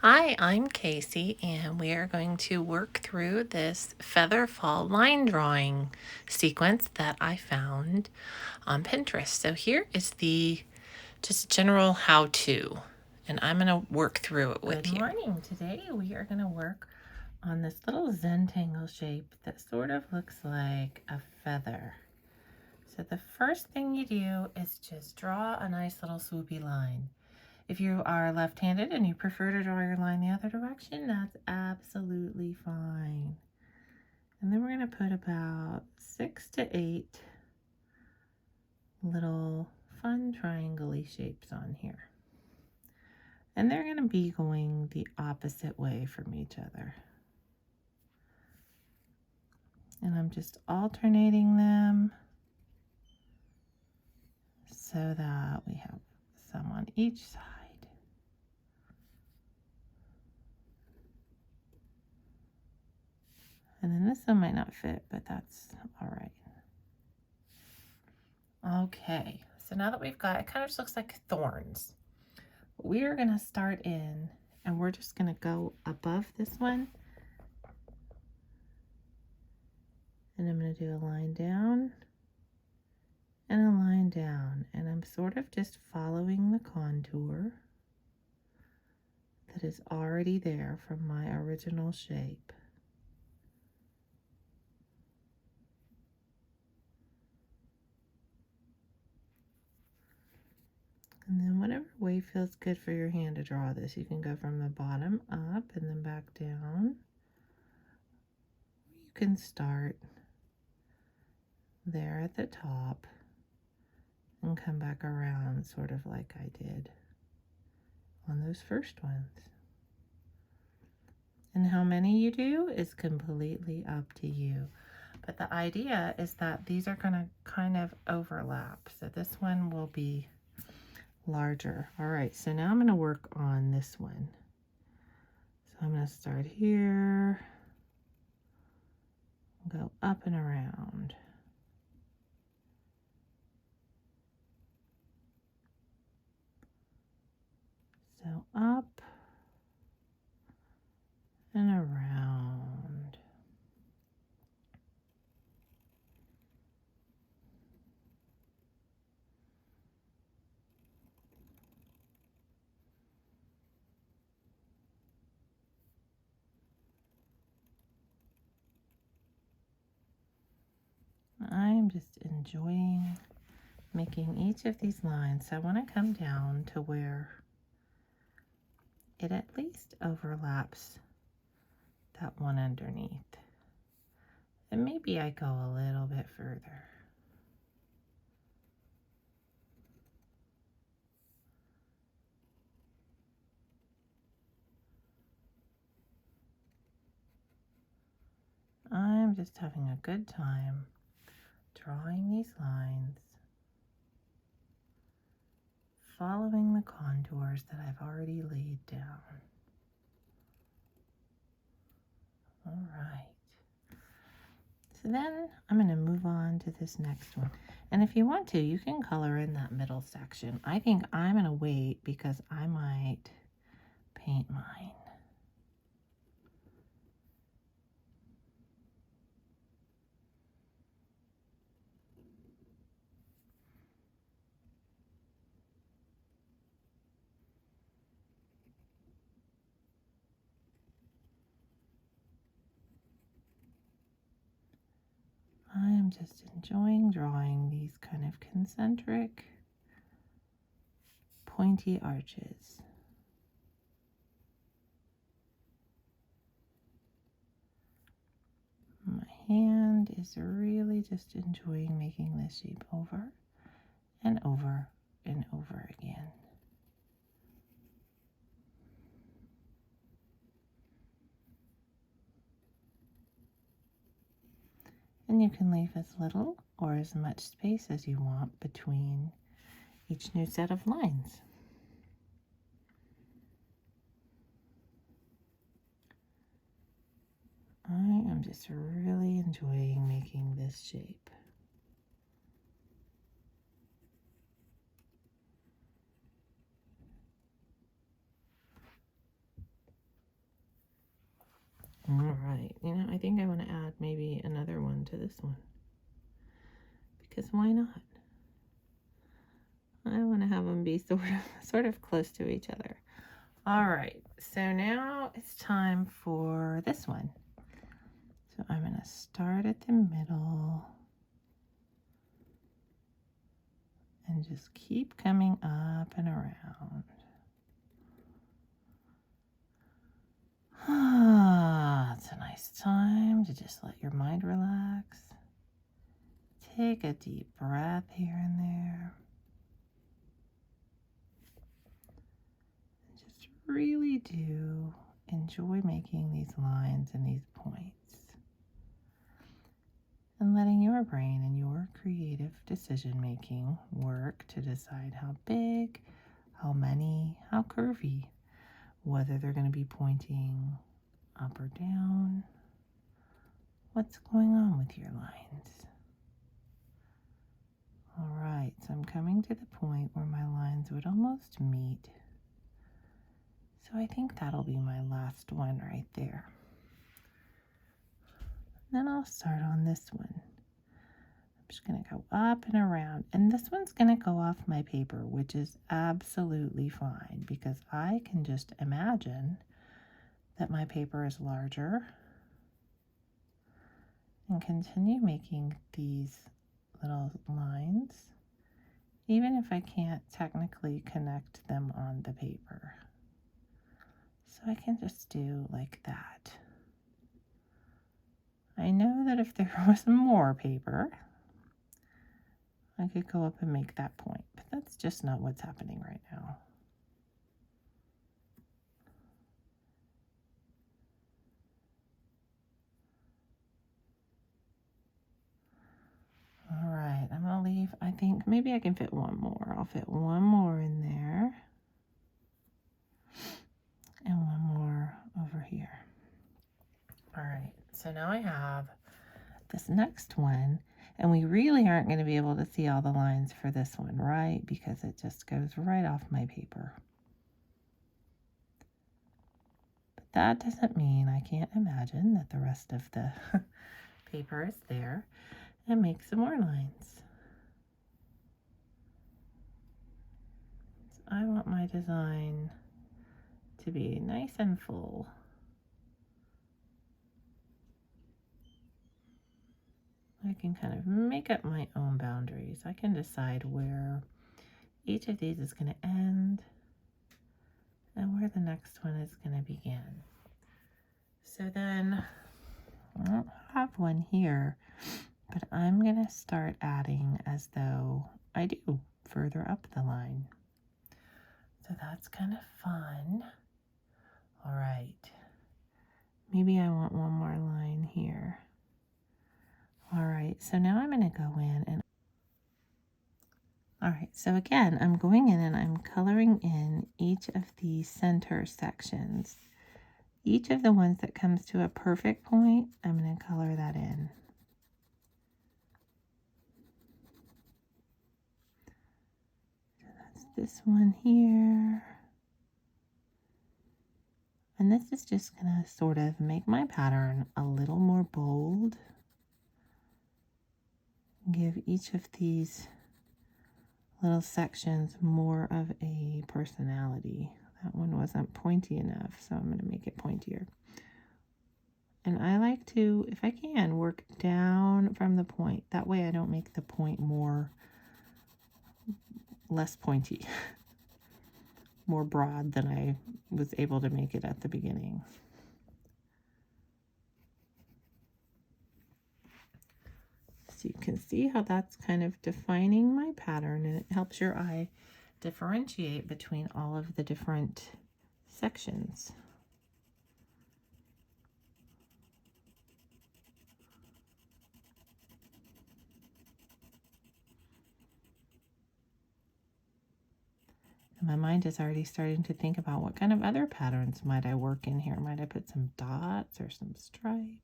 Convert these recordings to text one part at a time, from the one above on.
Hi, I'm Kasey, and we are going to work through this feather fall line drawing sequence that I found on Pinterest. So here is the just general how-to, and I'm going to work through it with you. Good morning. Today we are going to work on this little Zentangle shape that sort of looks like a feather. So the first thing you do is just draw a nice little swoopy line. If you are left-handed and you prefer to draw your line the other direction, that's absolutely fine. And then we're going to put about 6 to 8 little fun triangle-y shapes on here. And they're going to be going the opposite way from each other. And I'm just alternating them so that we have some on each side. And then this one might not fit, but that's all right. Okay, so now that we've got, it kind of just looks like thorns. We're gonna start in, and we're just gonna go above this one. And I'm gonna do a line down and a line down. And I'm sort of just following the contour that is already there from my original shape. And then whatever way feels good for your hand to draw this, you can go from the bottom up and then back down. You can start there at the top and come back around sort of like I did on those first ones. And how many you do is completely up to you. But the idea is that these are going to kind of overlap. So this one will be larger. All right, so now I'm going to work on this one. So I'm going to start here, go up and around. So up and around. I'm just enjoying making each of these lines. So I want to come down to where it at least overlaps that one underneath. And maybe I go a little bit further. I'm just having a good time drawing these lines, following the contours that I've already laid down. All right. So then I'm going to move on to this next one. And if you want to, you can color in that middle section. I think I'm going to wait because I might paint mine. I am just enjoying drawing these kind of concentric, pointy arches. My hand is really just enjoying making this shape over and over and over again. And you can leave as little or as much space as you want between each new set of lines. I am just really enjoying making this shape. All right, I think I want to add maybe another one to this one, because why not? I want to have them be sort of close to each other. All right, so now it's time for this one. So I'm going to start at the middle and just keep coming up and around. It's a nice time to just let your mind relax. Take a deep breath here and there. And just really do enjoy making these lines and these points. And letting your brain and your creative decision making work to decide how big, how many, how curvy, whether they're going to be pointing up or down, what's going on with your lines. All right, so I'm coming to the point where my lines would almost meet. So I think that'll be my last one right there. Then I'll start on this one. I'm just going to go up and around, and this one's going to go off my paper, which is absolutely fine because I can just imagine that my paper is larger and continue making these little lines, even if I can't technically connect them on the paper. So I can just do like that. I know that if there was more paper, I could go up and make that point, but that's just not what's happening right now. All right, I'm gonna leave, I think maybe I can fit one more. I'll fit one more in there and one more over here. All right, so now I have this next one, and we really aren't going to be able to see all the lines for this one, right? Because it just goes right off my paper. But that doesn't mean I can't imagine that the rest of the paper is there and make some more lines. So I want my design to be nice and full. I can kind of make up my own boundaries. I can decide where each of these is going to end and where the next one is going to begin. So then I don't have one here, but I'm going to start adding as though I do further up the line. So that's kind of fun. All right. Maybe I want one more line here. All right, so now I'm going to go in and all right, so again, I'm going in and I'm coloring in each of the center sections. Each of the ones that comes to a perfect point, I'm going to color that in. So that's this one here. And this is just going to sort of make my pattern a little more bold. Give each of these little sections more of a personality. That one wasn't pointy enough, so I'm going to make it pointier. And I like to, if I can, work down from the point. That way I don't make the point less pointy, more broad than I was able to make it at the beginning. So you can see how that's kind of defining my pattern, and it helps your eye differentiate between all of the different sections. And my mind is already starting to think about what kind of other patterns might I work in here. Might I put some dots or some stripes?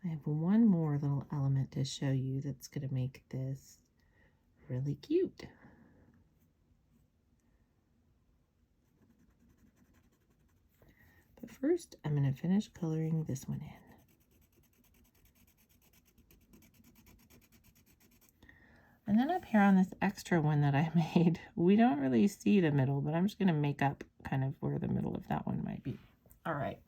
I have one more little element to show you that's going to make this really cute. But first, I'm going to finish coloring this one in. And then up here on this extra one that I made, we don't really see the middle, but I'm just going to make up kind of where the middle of that one might be. All right.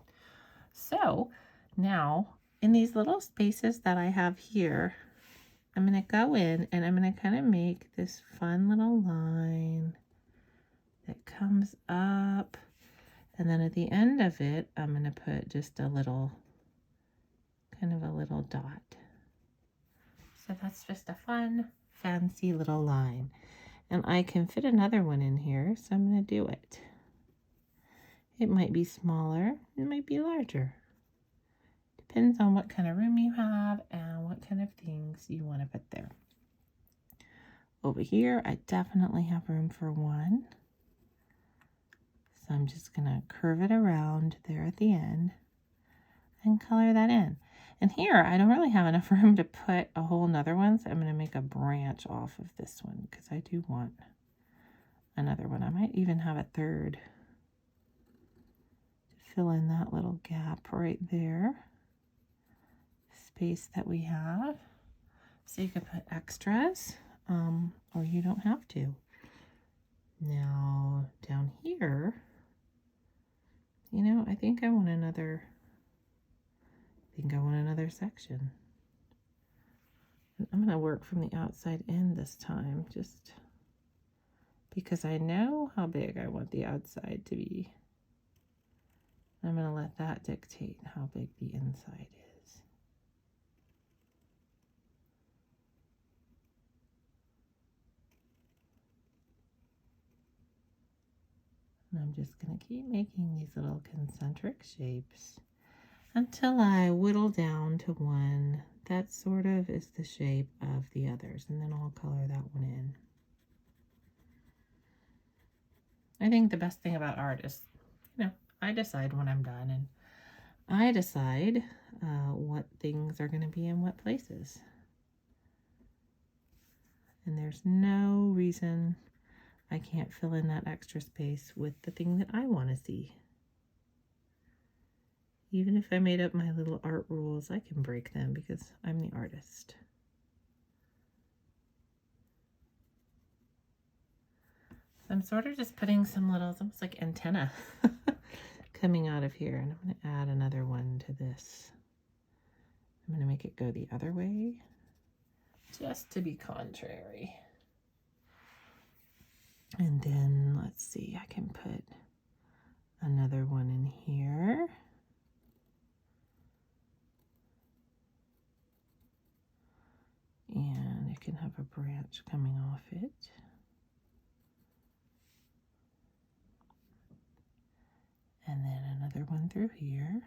So now in these little spaces that I have here, I'm going to go in and I'm going to kind of make this fun little line that comes up. And then at the end of it, I'm going to put just a little, kind of a little dot. So that's just a fun, fancy little line. And I can fit another one in here, so I'm going to do it. It might be smaller, it might be larger. Depends on what kind of room you have and what kind of things you want to put there. Over here, I definitely have room for one. So I'm just going to curve it around there at the end and color that in. And here, I don't really have enough room to put a whole nother one, so I'm going to make a branch off of this one because I do want another one. I might even have a third to fill in that little gap right there. Space that we have. So you could put extras, or you don't have to. Now, down here, you know, I think I want another section. And I'm going to work from the outside in this time, just because I know how big I want the outside to be. I'm going to let that dictate how big the inside is. And I'm just going to keep making these little concentric shapes until I whittle down to one that sort of is the shape of the others, and then I'll color that one in. I think the best thing about art is, you know, I decide when I'm done, and I decide what things are going to be in what places. And there's no reason I can't fill in that extra space with the thing that I want to see. Even if I made up my little art rules, I can break them because I'm the artist. So I'm sort of just putting some little, it's almost like antenna coming out of here. And I'm going to add another one to this. I'm going to make it go the other way, just to be contrary. And then let's see, I can put another one in here. And it can have a branch coming off it. And then another one through here.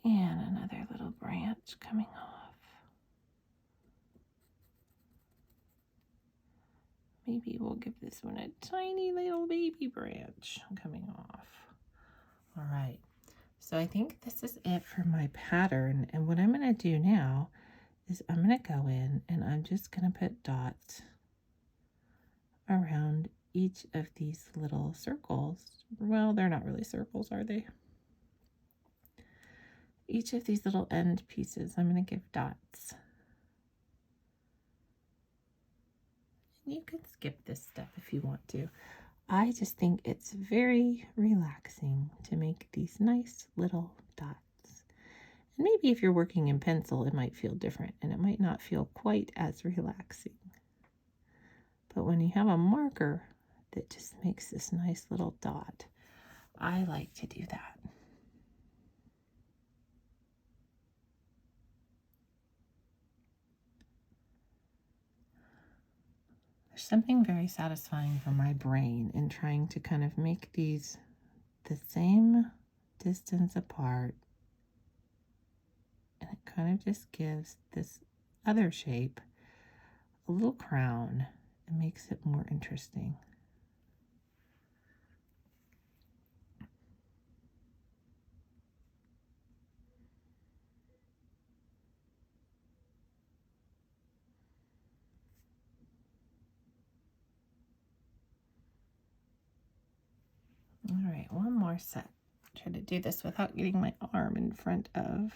And another little branch coming off. Maybe we'll give this one a tiny little baby branch coming off. All right. So I think this is it for my pattern. And what I'm going to do now is I'm going to go in and I'm just going to put dots around each of these little circles. Well, they're not really circles, are they? Each of these little end pieces, I'm going to give dots. You can skip this step if you want to. I just think it's very relaxing to make these nice little dots. And maybe if you're working in pencil, it might feel different and it might not feel quite as relaxing. But when you have a marker that just makes this nice little dot, I like to do that. There's something very satisfying for my brain in trying to kind of make these the same distance apart. And it kind of just gives this other shape a little crown and makes it more interesting. All right, one more set. Try to do this without getting my arm in front of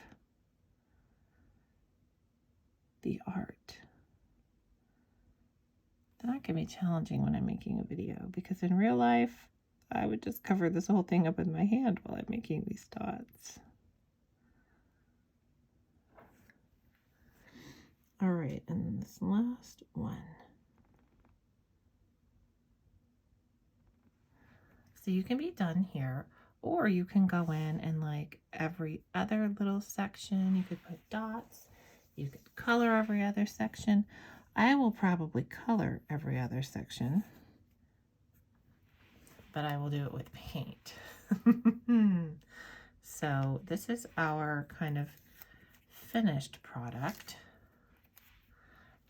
the art. That can be challenging when I'm making a video, because in real life, I would just cover this whole thing up with my hand while I'm making these dots. All right, and then this last one. So you can be done here, or you can go in and like every other little section, you could put dots, you could color every other section. I will probably color every other section, but I will do it with paint. So this is our kind of finished product.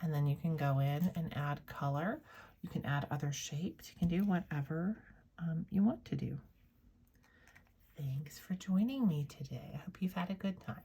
And then you can go in and add color. You can add other shapes. You can do whatever you want to do. Thanks for joining me today. I hope you've had a good time.